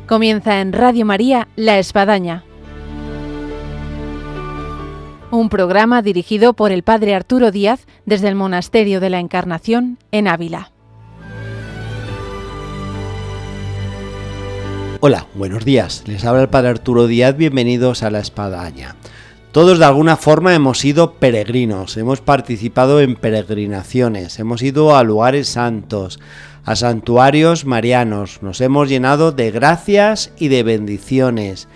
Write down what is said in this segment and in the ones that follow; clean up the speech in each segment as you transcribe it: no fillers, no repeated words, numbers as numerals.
Comienza en Radio María La Espadaña, un programa dirigido por el Padre Arturo Díaz desde el Monasterio de la Encarnación en Ávila. Hola, buenos días. Les habla el Padre Arturo Díaz. Bienvenidos a La Espadaña. Todos de alguna forma hemos sido peregrinos, hemos participado en peregrinaciones, hemos ido a lugares santos, a santuarios marianos, nos hemos llenado de gracias y de bendiciones.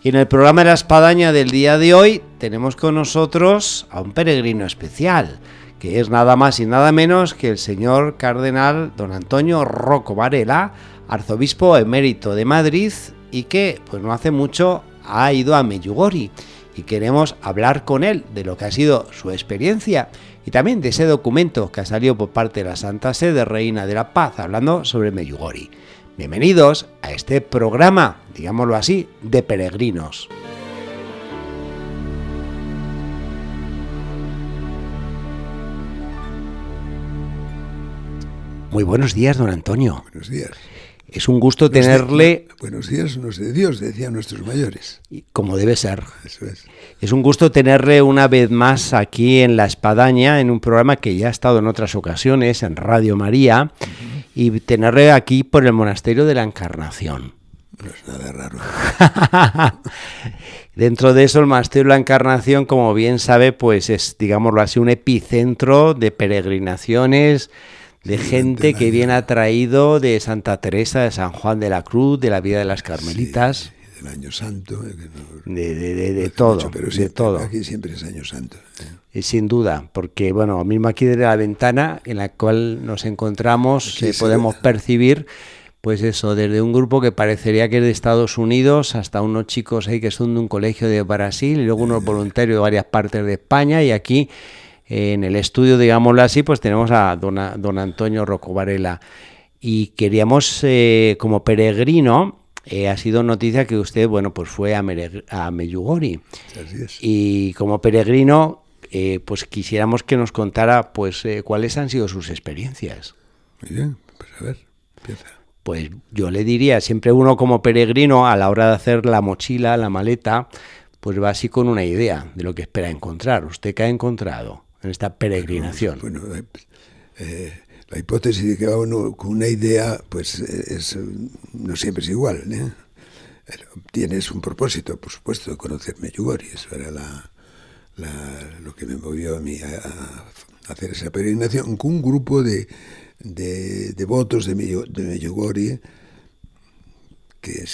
Y en el programa de La Espadaña del día de hoy tenemos con nosotros a un peregrino especial, que es nada más y nada menos que el señor cardenal don Antonio Rocco Varela, arzobispo emérito de Madrid, y que pues no hace mucho ha ido a Medjugorje. Y queremos hablar con él de lo que ha sido su experiencia y también de ese documento que ha salido por parte de la Santa Sede Reina de la Paz, hablando sobre Medjugorje. Bienvenidos a este programa, digámoslo así, de peregrinos. Muy buenos días, don Antonio. Buenos días. Es un gusto tenerle... Buenos días, unos de Dios, decían nuestros mayores. Como debe ser. Eso es. Es un gusto tenerle una vez más aquí en La Espadaña, en un programa que ya ha estado en otras ocasiones, en Radio María, y tenerle aquí por el Monasterio de la Encarnación. No es nada raro. Dentro de eso, el Monasterio de la Encarnación, como bien sabe, pues es, digámoslo así, un epicentro de peregrinaciones, de gente que viene atraído de Santa Teresa, de San Juan de la Cruz, de la vida de las Carmelitas. Sí, del Año Santo. De todo, mucho, pero de todo. Aquí siempre es Año Santo. Y sin duda, porque bueno, mismo aquí desde la ventana en la cual nos encontramos podemos percibir, pues eso, desde un grupo que parecería que es de Estados Unidos hasta unos chicos ahí que son de un colegio de Brasil y luego unos voluntarios de varias partes de España, y aquí en el estudio, digámoslo así, pues tenemos a don Antonio Rocco Varela. Y queríamos, como peregrino, ha sido noticia que usted, bueno, pues fue a Medjugorje. Así es. Y como peregrino, pues quisiéramos que nos contara, pues, cuáles han sido sus experiencias. Muy bien, pues a ver, empieza. Pues yo le diría, siempre uno como peregrino, a la hora de hacer la mochila, la maleta, pues va así con una idea de lo que espera encontrar. ¿Usted qué ha encontrado en esta peregrinación? Bueno, la hipótesis de que va uno con una idea, pues no siempre es igual, ¿eh? Tienes un propósito, por supuesto, de conocer Medjugorje. Eso era lo que me movió a mí a hacer esa peregrinación con un grupo de devotos de Medjugorje, que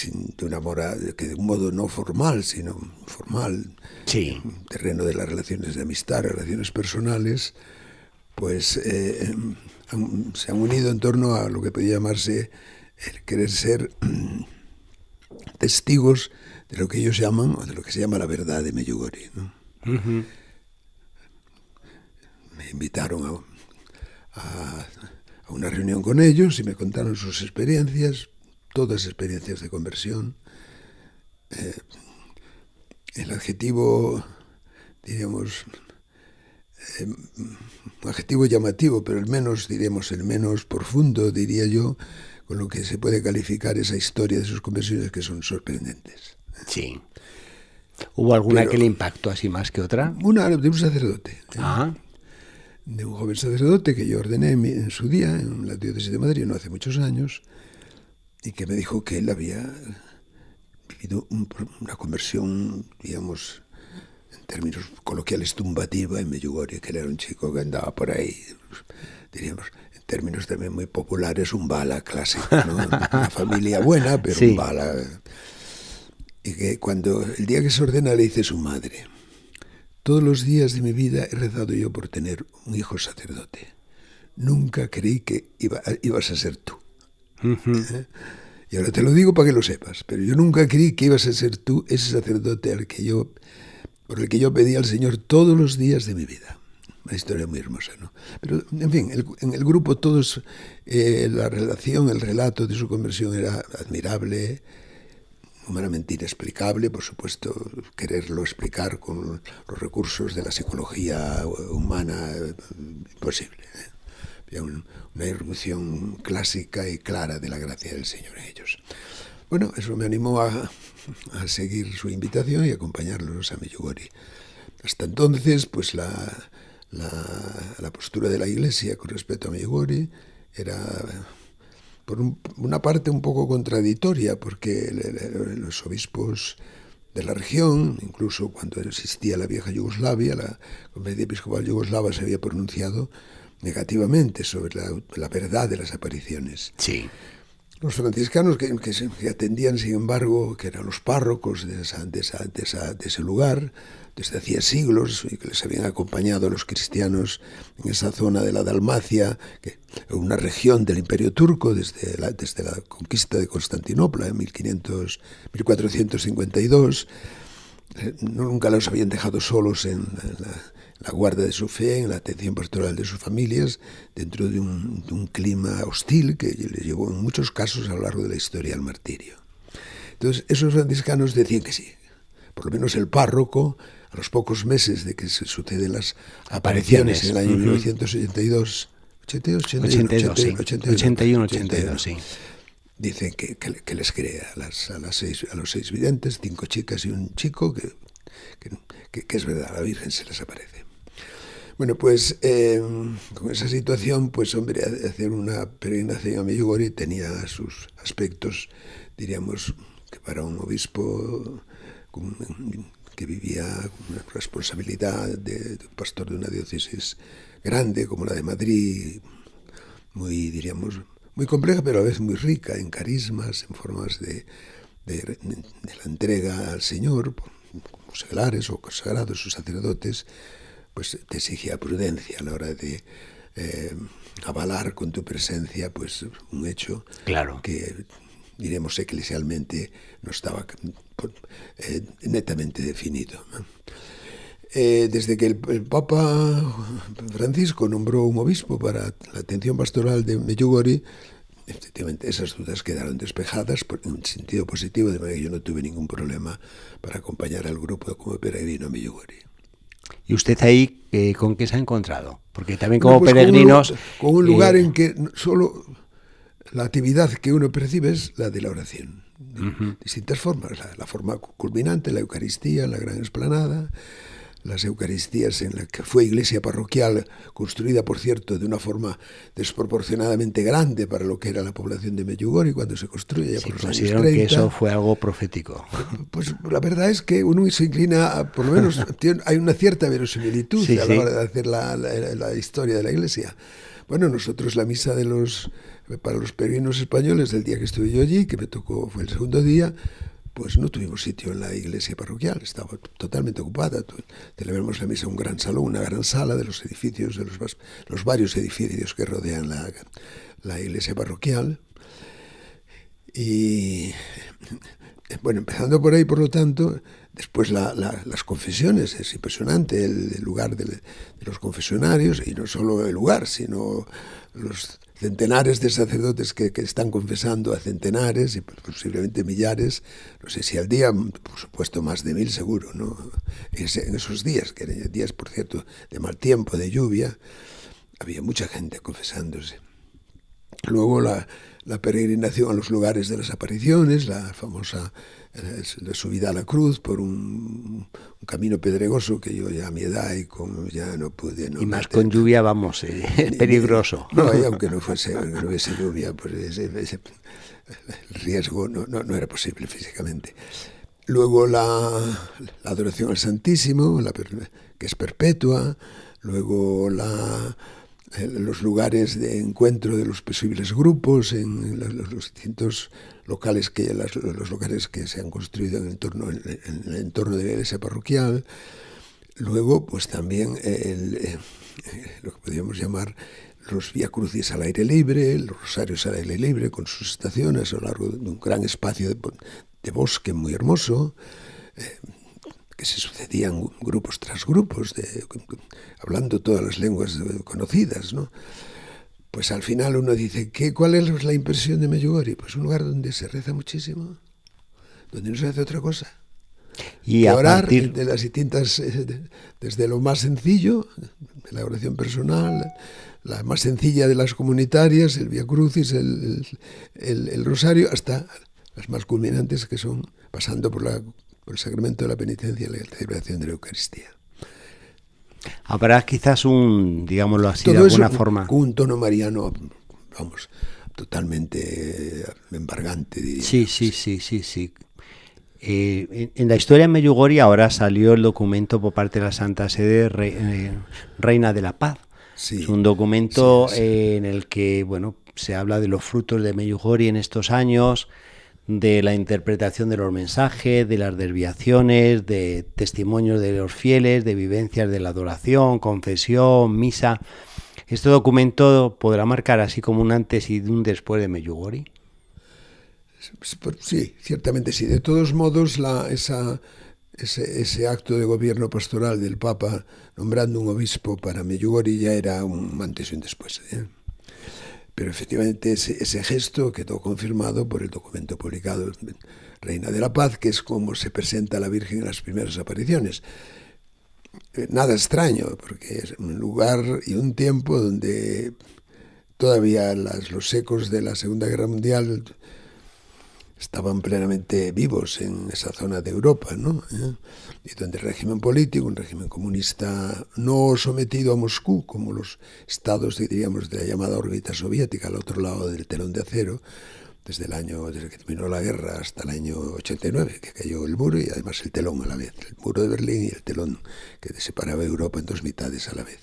de un modo no formal, sino formal, sí, terreno de las relaciones de amistad, relaciones personales, pues se han unido en torno a lo que podría llamarse el querer ser testigos de lo que ellos llaman, o de lo que se llama la verdad de Medjugorje, ¿no? Uh-huh. Me invitaron a una reunión con ellos y me contaron sus experiencias, todas experiencias de conversión. El adjetivo, diríamos, un adjetivo llamativo, pero el menos profundo, diría yo, con lo que se puede calificar esa historia de sus conversiones, que son sorprendentes. Sí. ¿Hubo alguna que le impactó así más que otra? Una de un sacerdote. Ah. De un joven sacerdote que yo ordené en su día, en la diócesis de Madrid, no hace muchos años, y que me dijo que él había vivido una conversión, digamos, en términos coloquiales, tumbativa en Medjugorje, que él era un chico que andaba por ahí, diríamos, en términos también muy populares, un bala clásico, ¿no? Una familia buena, pero sí, un bala. Y que el día que se ordena le dice su madre: todos los días de mi vida he rezado yo por tener un hijo sacerdote. Nunca creí que ibas a ser tú. Uh-huh. Y ahora te lo digo para que lo sepas, pero yo nunca creí que ibas a ser tú ese sacerdote por el que yo pedí al Señor todos los días de mi vida. Una historia muy hermosa, ¿no? Pero, en fin, en el grupo todos, la relación, el relato de su conversión era admirable, humanamente inexplicable, por supuesto, quererlo explicar con los recursos de la psicología humana, imposible, ¿eh? Había una irrupción clásica y clara de la gracia del Señor en ellos. Bueno, eso me animó a seguir su invitación y acompañarlos a Medjugorje. Hasta entonces, pues la postura de la Iglesia con respecto a Medjugorje era, por una parte, un poco contradictoria, porque los obispos de la región, incluso cuando existía la vieja Yugoslavia, la Conferencia Episcopal Yugoslava se había pronunciado negativamente sobre la verdad de las apariciones. Sí. Los franciscanos que atendían, sin embargo, que eran los párrocos de ese lugar, desde hacía siglos, y que les habían acompañado a los cristianos en esa zona de la Dalmacia, que una región del Imperio Turco desde la conquista de Constantinopla en 1452, nunca los habían dejado solos en la guarda de su fe, en la atención pastoral de sus familias, dentro de un clima hostil que les llevó en muchos casos a lo largo de la historia al martirio. Entonces, esos franciscanos decían que sí. Por lo menos el párroco, a los pocos meses de que se suceden las apariciones en el año 1982, 81, sí. Dicen que les cree a los 6 videntes, 5 chicas y un chico, que es verdad, la Virgen se les aparece. Bueno, pues con esa situación, pues hombre, hacer una peregrinación a Medjugorje tenía sus aspectos, diríamos, que para un obispo que vivía con una responsabilidad de pastor de una diócesis grande como la de Madrid, muy, diríamos, muy compleja, pero a la vez muy rica en carismas, en formas de la entrega al Señor, como seglares o consagrados o sacerdotes, pues te exigía prudencia a la hora de avalar con tu presencia pues un hecho que, diremos, eclesialmente no estaba netamente definido, ¿no? Desde que el Papa Francisco nombró un obispo para la atención pastoral de Medjugorje, efectivamente esas dudas quedaron despejadas en un sentido positivo, de manera que yo no tuve ningún problema para acompañar al grupo como peregrino a Medjugorje. ¿Y usted ahí con qué se ha encontrado? Porque también como peregrinos... Con un lugar en que solo la actividad que uno percibe es la de la oración. Distintas formas, la forma culminante, la Eucaristía, la gran explanada, las Eucaristías en la que fue iglesia parroquial, construida, por cierto, de una forma desproporcionadamente grande para lo que era la población de Medjugorje cuando se construye ya por los años 30. Que eso fue algo profético. Pues la verdad es que uno se inclina, por lo menos hay una cierta verosimilitud a la hora de hacer la historia de la iglesia. Bueno, nosotros la misa para los peregrinos españoles, el día que estuve yo allí, que me tocó, fue el segundo día, pues no tuvimos sitio en la iglesia parroquial, estaba totalmente ocupada. Celebramos la misa en un gran salón, una gran sala de los edificios, de los varios edificios que rodean la iglesia parroquial. Y bueno, empezando por ahí, por lo tanto, después las confesiones, es impresionante el lugar de los confesionarios, y no solo el lugar, sino los centenares de sacerdotes que están confesando a centenares y posiblemente millares, no sé si al día, por supuesto más de 1000 seguro, ¿no? En esos días, que eran días, por cierto, de mal tiempo, de lluvia, había mucha gente confesándose. Luego la peregrinación a los lugares de las apariciones, la famosa la subida a la cruz por un camino pedregoso que yo ya a mi edad ya no pude. Y más con lluvia, vamos, peligroso. No, y aunque no hubiese lluvia, pues el riesgo no era posible físicamente. Luego la adoración al Santísimo, que es perpetua. Luego los lugares de encuentro de los posibles grupos en los distintos locales los locales que se han construido en el entorno de la iglesia parroquial. Luego, pues también lo que podríamos llamar los Vía Crucis al aire libre, los rosarios al aire libre, con sus estaciones a lo largo de un gran espacio de bosque muy hermoso, que se sucedían grupos tras grupos, hablando todas las lenguas conocidas, ¿no? Pues al final uno dice, ¿cuál es la impresión de Medjugorje? Pues un lugar donde se reza muchísimo, donde no se hace otra cosa. Y orar de las distintas, desde lo más sencillo, de la oración personal, la más sencilla de las comunitarias, el Vía Crucis, el rosario, hasta las más culminantes, que son pasando por el sacramento de la penitencia y la celebración de la Eucaristía. Habrá quizás digámoslo así, Todo de alguna eso forma. Con un tono mariano, vamos, totalmente embargante, diría. Sí. En la historia de Medjugorje ahora salió el documento por parte de la Santa Sede, Reina de la Paz. Sí, es un documento sí. En el que se habla de los frutos de Medjugorje en estos años, de la interpretación de los mensajes, de las desviaciones, de testimonios de los fieles, de vivencias de la adoración, confesión, misa. ¿Este documento podrá marcar así como un antes y un después de Medjugorje? Sí, ciertamente sí. De todos modos, ese acto de gobierno pastoral del Papa nombrando un obispo para Medjugorje ya era un antes y un después, ¿eh? Pero efectivamente ese gesto quedó confirmado por el documento publicado, Reina de la Paz, que es como se presenta a la Virgen en las primeras apariciones. Nada extraño, porque es un lugar y un tiempo donde todavía los ecos de la Segunda Guerra Mundial estaban plenamente vivos en esa zona de Europa, ¿no? Y donde el régimen político, un régimen comunista no sometido a Moscú, como los estados, diríamos, de la llamada órbita soviética, al otro lado del telón de acero, desde que terminó la guerra hasta el año 89, que cayó el muro y además el telón a la vez, el muro de Berlín y el telón que separaba Europa en dos mitades a la vez.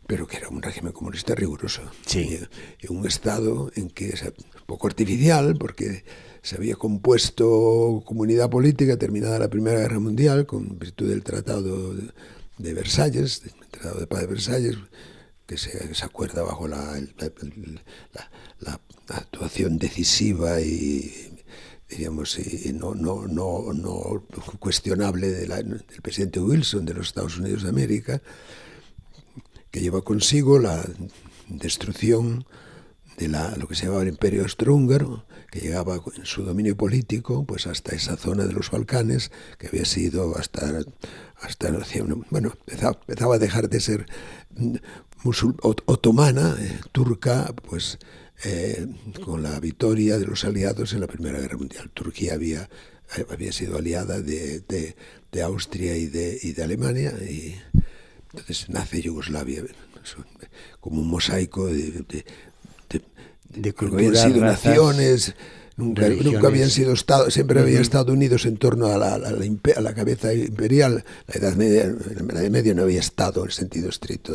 Pero que era un régimen comunista riguroso. Sí. Y un estado en que es poco artificial, porque se había compuesto comunidad política terminada la Primera Guerra Mundial con virtud del Tratado de Versalles, el Tratado de Paz de Versalles, que se acuerda bajo la actuación decisiva y diríamos no cuestionable del presidente Wilson de los Estados Unidos de América, que lleva consigo la destrucción de lo que se llamaba el Imperio Austrohúngaro, que llegaba en su dominio político pues hasta esa zona de los Balcanes, que había sido empezaba a dejar de ser otomana, turca, pues con la victoria de los aliados en la Primera Guerra Mundial. Turquía había sido aliada de Austria y de Alemania, y entonces nace Yugoslavia como un mosaico de culturas, habían sido razas, naciones, nunca habían sido estados, siempre habían estado unidos en torno a la cabeza imperial. La Edad Media no había estado en el sentido estricto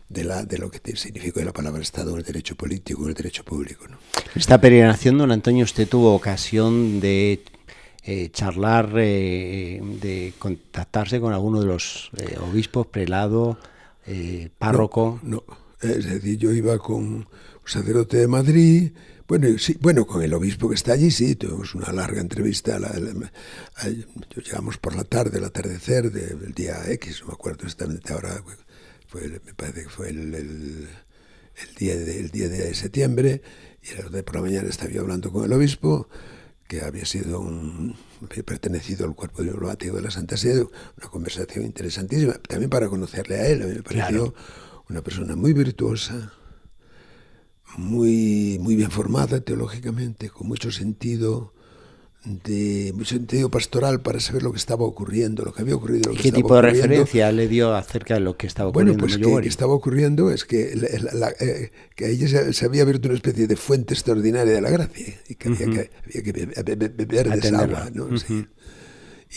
de lo que significó la palabra Estado en el derecho político, en el derecho público, ¿no? Esta peregrinación, don Antonio, usted tuvo ocasión de charlar, de contactarse con alguno de los obispos, prelado, párroco. No, es decir, yo iba con un sacerdote de Madrid, con el obispo que está allí, sí, tuvimos una larga entrevista. Llegamos por la tarde, el atardecer del día X, no me acuerdo exactamente ahora, me parece que fue el día de septiembre, y por la mañana estaba yo hablando con el obispo, que había pertenecido al cuerpo diplomático de la Santa Sede, una conversación interesantísima, también para conocerle a él. A mí me pareció una persona muy virtuosa, muy bien formada teológicamente, con mucho sentido pastoral para saber lo que estaba ocurriendo, lo que había ocurrido. ¿Y qué tipo de referencia le dio acerca de lo que estaba ocurriendo? Bueno, pues que estaba ocurriendo es que a ella se había abierto una especie de fuente extraordinaria de la gracia y que había que beber de esa agua, ¿no? Sí.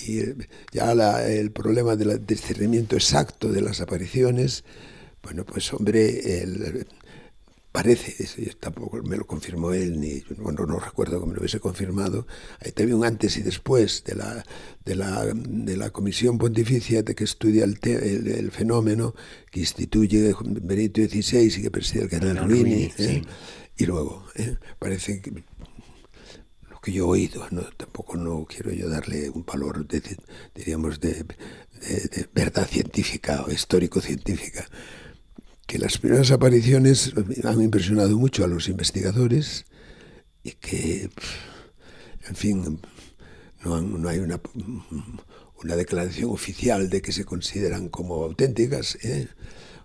Y ya el problema del discernimiento exacto de las apariciones, bueno, pues hombre, parece, tampoco me lo confirmó él, no recuerdo que me lo hubiese confirmado. Hay también un antes y después de la comisión pontificia que estudia el fenómeno, que instituye Benedicto XVI y que preside el cardenal Ruini. Sí. Y luego, parece que lo que yo he oído, tampoco no quiero yo darle un valor, diríamos, de verdad científica o histórico-científica, que las primeras apariciones han impresionado mucho a los investigadores y que, en fin, no hay una declaración oficial de que se consideran como auténticas,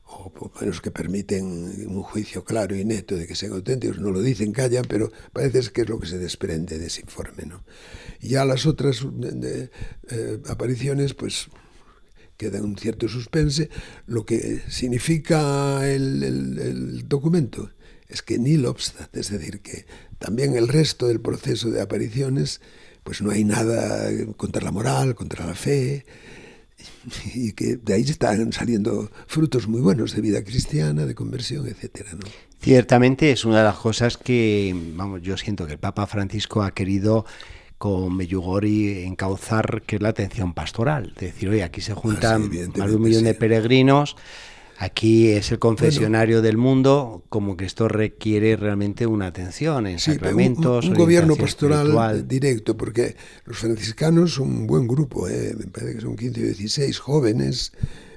o por menos que permiten un juicio claro y neto de que sean auténticos, no lo dicen, callan, pero parece que es lo que se desprende de ese informe, ¿no? Y ya las otras apariciones, pues queda un cierto suspense. Lo que significa el documento es que nihil obstat, es decir, que también el resto del proceso de apariciones, pues no hay nada contra la moral, contra la fe, y que de ahí están saliendo frutos muy buenos de vida cristiana, de conversión, etcétera, ¿no? Ciertamente es una de las cosas que, vamos, yo siento que el Papa Francisco ha querido con Medjugorje encauzar, que es la atención pastoral. Es decir, oye, aquí se juntan más de 1 millón de peregrinos, aquí es el confesionario del mundo, como que esto requiere realmente una atención en sacramentos, un gobierno pastoral espiritual directo, porque los franciscanos son un buen grupo, me parece que son 15 o 16 jóvenes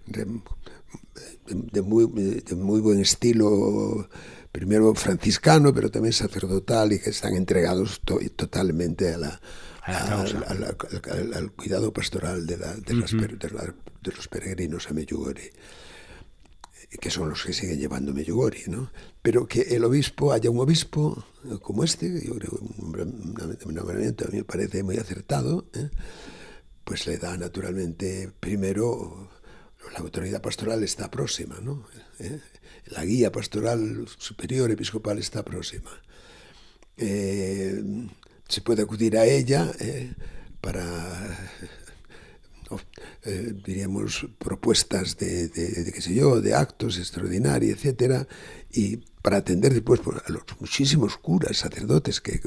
de muy buen estilo, primero franciscano, pero también sacerdotal, y que están entregados totalmente al cuidado pastoral de los peregrinos a Medjugorje, que son los que siguen llevando Medjugorje, ¿no? Pero que el obispo, haya un obispo como este, yo creo que un nombramiento a mí me parece muy acertado, pues le da naturalmente, primero, la autoridad pastoral está próxima, ¿no? La guía pastoral superior episcopal está próxima. Se puede acudir a ella para, diríamos, propuestas de qué sé yo, de actos extraordinarios, etcétera, y para atender después a los muchísimos curas, sacerdotes que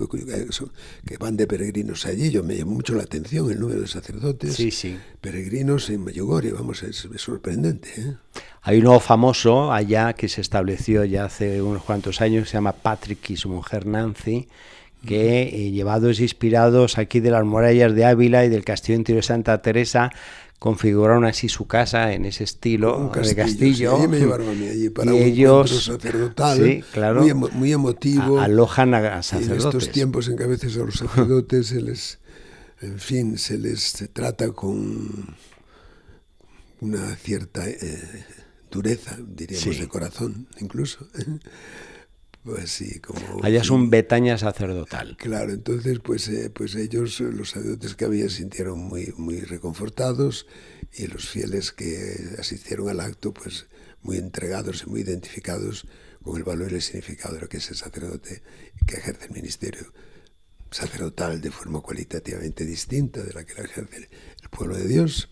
van de peregrinos allí. Me llamó mucho la atención el número de sacerdotes peregrinos en Medjugorje, vamos, es sorprendente, ¿eh? Hay uno famoso allá que se estableció ya hace unos cuantos años, se llama Patrick y su mujer Nancy, que llevados e inspirados aquí de las murallas de Ávila y del castillo interior de Santa Teresa, configuraron así su casa en ese estilo de castillo. Sí, me llevaron a mí allí para y un ellos, encuentro sacerdotal, sí, claro, muy emotivo. Alojan a sacerdotes. Y en estos tiempos en que a veces a los sacerdotes se les trata con una cierta dureza, diríamos, de corazón, incluso. Pues sí, como... Allá es un Betania sacerdotal. Claro, entonces pues ellos, los sacerdotes que había, se sintieron muy reconfortados, y los fieles que asistieron al acto, pues muy entregados y muy identificados con el valor y el significado de lo que es el sacerdote que ejerce el ministerio sacerdotal de forma cualitativamente distinta de la que la ejerce el pueblo de Dios.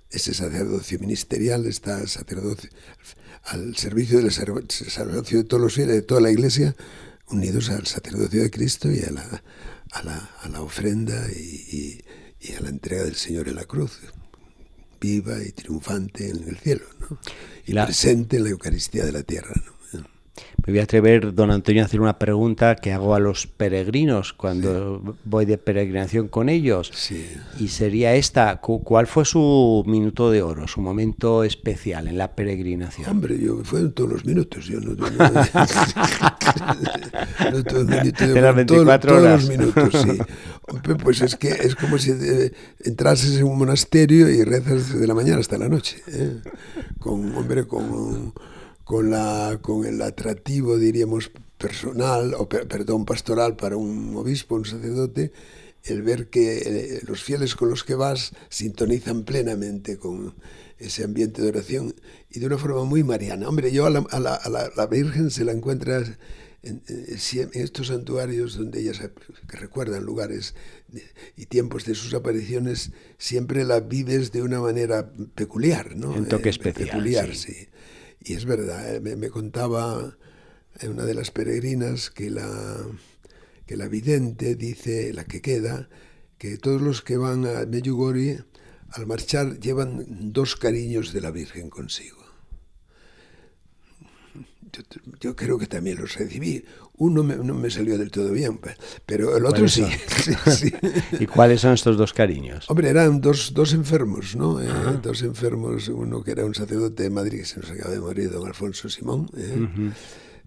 Ese sacerdocio ministerial está al servicio del sacerdocio de todos los fieles, de toda la Iglesia, unidos al sacerdocio de Cristo y a la ofrenda y a la entrega del Señor en la cruz, viva y triunfante en el cielo, ¿no? Y presente en la Eucaristía de la tierra, ¿no? Me voy a atrever, don Antonio, a hacer una pregunta que hago a los peregrinos cuando voy de peregrinación con ellos. Sí. Y sería esta: ¿cuál fue su minuto de oro, su momento especial en la peregrinación? Hombre, fueron todos los minutos. Yo no todos los minutos. De las 24 todos horas. Los minutos, sí. Pues es que es como si entrases en un monasterio y rezas desde la mañana hasta la noche, ¿eh? Con el atractivo, diríamos, personal, pastoral para un obispo, un sacerdote, el ver que los fieles con los que vas sintonizan plenamente con ese ambiente de oración, y de una forma muy mariana. Hombre, yo a la Virgen se la encuentras en estos santuarios donde ella que recuerdan lugares y tiempos de sus apariciones, siempre la vives de una manera peculiar, ¿no? Un toque especial. Peculiar, sí. Y es verdad, me contaba una de las peregrinas que la vidente dice, la que queda, que todos los que van a Medjugorje, al marchar, llevan 2 cariños de la Virgen consigo. Yo creo que también los recibí. Uno no me salió del todo bien, pero el otro sí. Sí. ¿Y cuáles son estos 2 cariños? Hombre, eran dos enfermos, ¿no? 2 enfermos, uno que era un sacerdote de Madrid, que se nos acaba de morir, don Alfonso Simón.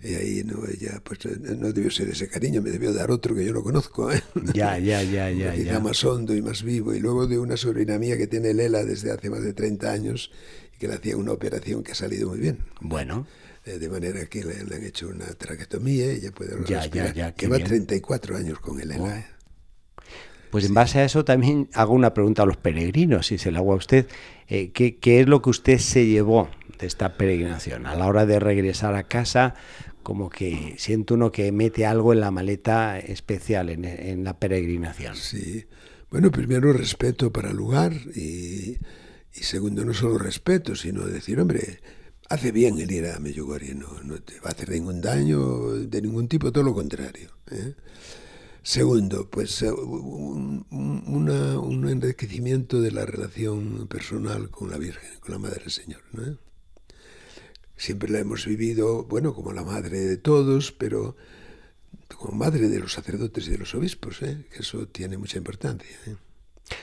Y ahí ella pues no debió ser ese cariño, me debió dar otro que yo no conozco. Ya. Quizá más hondo y más vivo. Y luego de una sobrina mía que tiene Lela desde hace más de 30 años, que le hacían una operación que ha salido muy bien. Bueno. De manera que le han hecho una traquetomía y ya puede respirar. Ya, Lleva 34 años con él. Pues en base a eso también hago una pregunta a los peregrinos, si se la hago a usted. ¿Qué es lo que usted se llevó de esta peregrinación? A la hora de regresar a casa, como que siente uno que mete algo en la maleta especial en la peregrinación. Sí. Bueno, primero respeto para el lugar y segundo no solo respeto, sino decir, hombre, hace bien el ir a Medjugorje, no te va a hacer ningún daño de ningún tipo, todo lo contrario. Segundo, pues un enriquecimiento de la relación personal con la Virgen, con la Madre del Señor, ¿no? Siempre la hemos vivido, bueno, como la madre de todos, pero como madre de los sacerdotes y de los obispos, que eso tiene mucha importancia.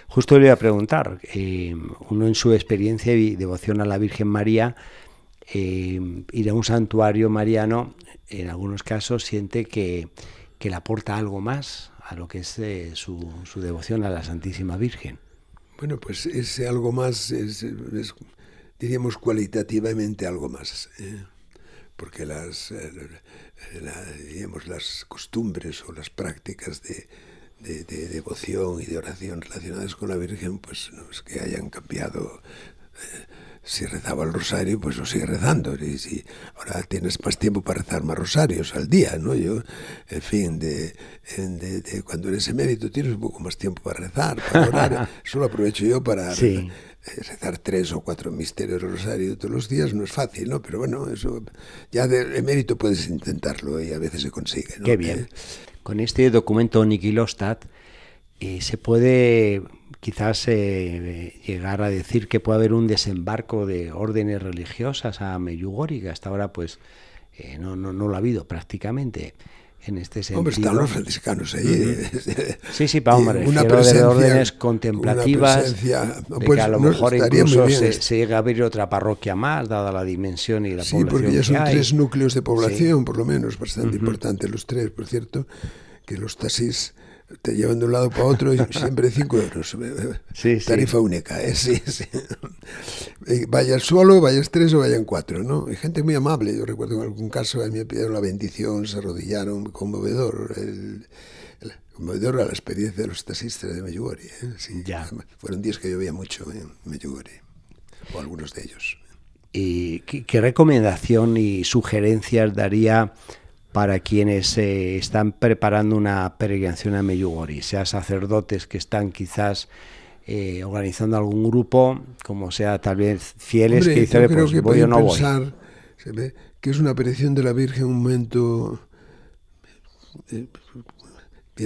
Justo le iba a preguntar, uno en su experiencia y devoción a la Virgen María, ir a un santuario mariano, en algunos casos siente que le aporta algo más a lo que es su devoción a la Santísima Virgen. Bueno, pues ese algo más es diríamos cualitativamente algo más, porque digamos, las costumbres o las prácticas de devoción y de oración relacionadas con la Virgen, pues no es que hayan cambiado. Si rezaba el rosario, pues lo sigue rezando. Y si ahora tienes más tiempo para rezar más rosarios al día, ¿no? Yo, en fin, cuando eres emérito tienes un poco más tiempo para rezar, para orar. Eso lo aprovecho yo para rezar 3 o 4 misterios del rosario todos los días. No es fácil, ¿no? Pero bueno, eso ya de emérito puedes intentarlo y a veces se consigue, ¿no? Qué bien. Con este documento Niquilostat se puede quizás llegar a decir que puede haber un desembarco de órdenes religiosas a Medjugorje, que hasta ahora pues no lo ha habido prácticamente en este sentido. Hombre, están los franciscanos allí. Sí, vamos, me refiero de órdenes contemplativas, pues, que a lo mejor incluso se llega a abrir otra parroquia más, dada la dimensión y la población. Sí, porque ya son que 3 núcleos de población, por lo menos, bastante importantes los 3, por cierto, que los taxis te llevan de un lado para otro y siempre 5 euros. Tarifa única, sí. Vayas solo, vayas 3 o vayan 4, ¿no? Hay gente muy amable. Yo recuerdo en algún caso a mí me pidieron la bendición, se arrodillaron, conmovedor. Conmovedor a la experiencia de los taxistas de Medjugorje. Sí. Ya. Fueron días que llovía mucho en Medjugorje, o algunos de ellos. ¿Y qué recomendación y sugerencias daría para quienes están preparando una peregrinación a Medjugorje, sea sacerdotes que están quizás organizando algún grupo, como sea tal vez fieles? Hombre, que dicen, yo creo pues que voy o no voy. Se ve que es una aparición de la Virgen, un momento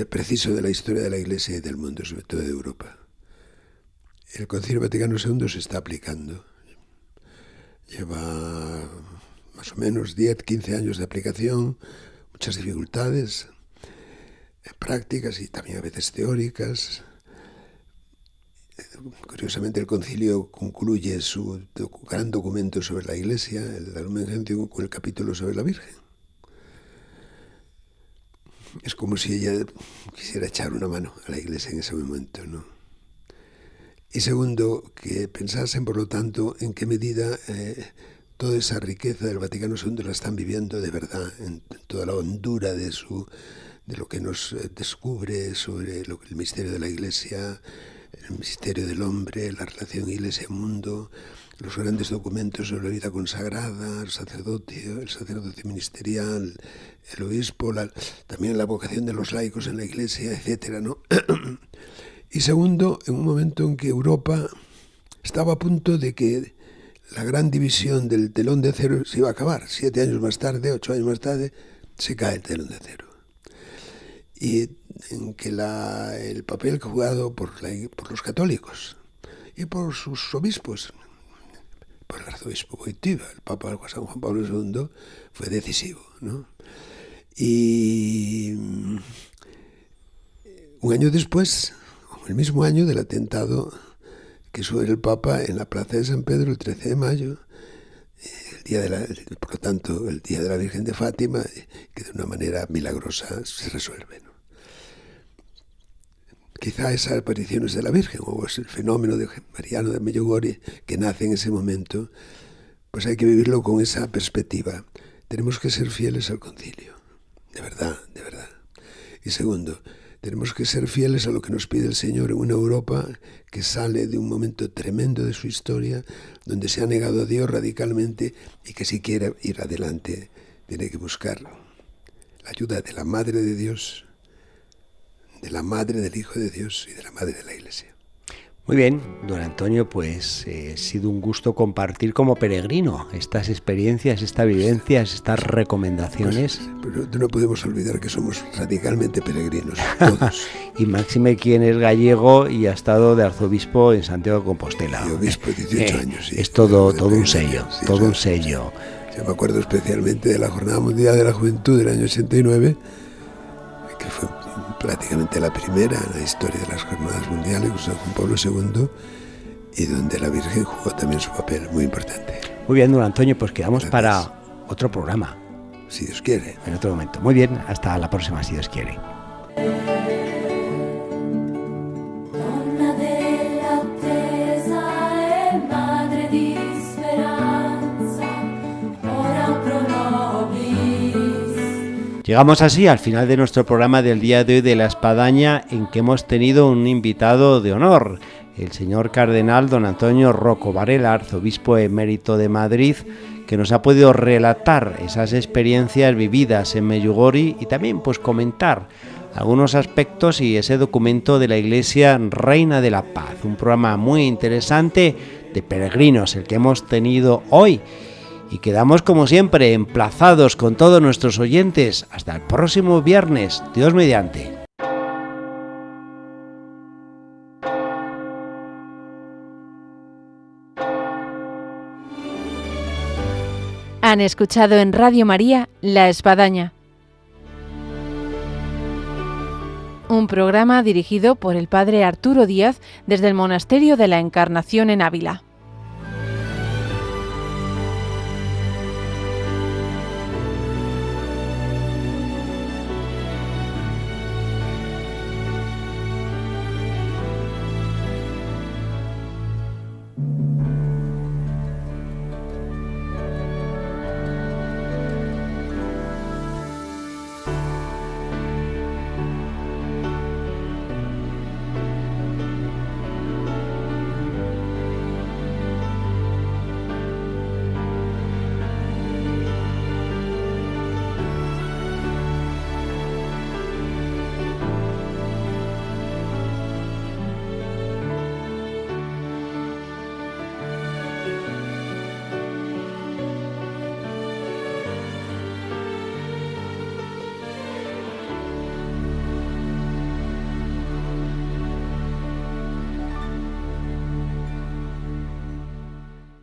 preciso de la historia de la Iglesia y del mundo, sobre todo de Europa. El Concilio Vaticano II se está aplicando. Lleva más o menos 10, 15 años de aplicación, muchas dificultades prácticas y también a veces teóricas. Curiosamente el concilio concluye su gran documento sobre la Iglesia, el Lumen Gentium, con el capítulo sobre la Virgen. Es como si ella quisiera echar una mano a la Iglesia en ese momento, ¿no? Y segundo, que pensasen, por lo tanto, en qué medida toda esa riqueza del Vaticano II la están viviendo de verdad, en toda la hondura de lo que nos descubre sobre el misterio de la Iglesia, el misterio del hombre, la relación Iglesia-mundo, los grandes documentos sobre la vida consagrada, el sacerdocio ministerial, el obispo, también la vocación de los laicos en la Iglesia, etcétera, ¿no? Y segundo, en un momento en que Europa estaba a punto de que la gran división del telón de acero se iba a acabar. 7 años más tarde, 8 años más tarde, se cae el telón de acero. Y en que el papel jugado por los católicos y por sus obispos, por el arzobispo Wojtyła, el Papa San Juan Pablo II, fue decisivo, ¿no? Y un año después, el mismo año del atentado que sube el Papa en la Plaza de San Pedro, el 13 de mayo, por lo tanto, el Día de la Virgen de Fátima, que de una manera milagrosa se resuelve, ¿no? quizá esas apariciones de la Virgen o el fenómeno de Mariano de Medjugorje que nace en ese momento, pues hay que vivirlo con esa perspectiva. Tenemos que ser fieles al concilio, de verdad, de verdad. Y segundo, tenemos que ser fieles a lo que nos pide el Señor en una Europa que sale de un momento tremendo de su historia, donde se ha negado a Dios radicalmente y que si quiere ir adelante tiene que buscar la ayuda de la Madre de Dios, de la Madre del Hijo de Dios y de la Madre de la Iglesia. Muy bien, don Antonio, pues ha sido un gusto compartir como peregrino estas experiencias, estas vivencias, estas recomendaciones. Pero no podemos olvidar que somos radicalmente peregrinos, todos. Y máxime quien es gallego y ha estado de arzobispo en Santiago de Compostela. Y obispo 18 años, sí. Es todo un sello, sí, todo claro. un sello. Yo me acuerdo especialmente de la Jornada Mundial de la Juventud del año 89, que fue prácticamente la primera en la historia de las jornadas mundiales, con San Juan Pablo II, y donde la Virgen jugó también su papel muy importante. Muy bien, don Antonio, pues quedamos Gracias. para otro programa. Si Dios quiere. En otro momento. Muy bien, hasta la próxima, si Dios quiere. Donna dell'attesa e madre di speranza, ora pro nobis. Llegamos así al final de nuestro programa del día de hoy de La Espadaña, en que hemos tenido un invitado de honor, el señor cardenal don Antonio Rocco Varela, arzobispo emérito de Madrid, que nos ha podido relatar esas experiencias vividas en Medjugorje y también pues comentar algunos aspectos y ese documento de la Iglesia Reina de la Paz. Un programa muy interesante de peregrinos el que hemos tenido hoy. Y quedamos como siempre emplazados con todos nuestros oyentes hasta el próximo viernes, Dios mediante. Han escuchado en Radio María La Espadaña, un programa dirigido por el padre Arturo Díaz desde el Monasterio de la Encarnación en Ávila.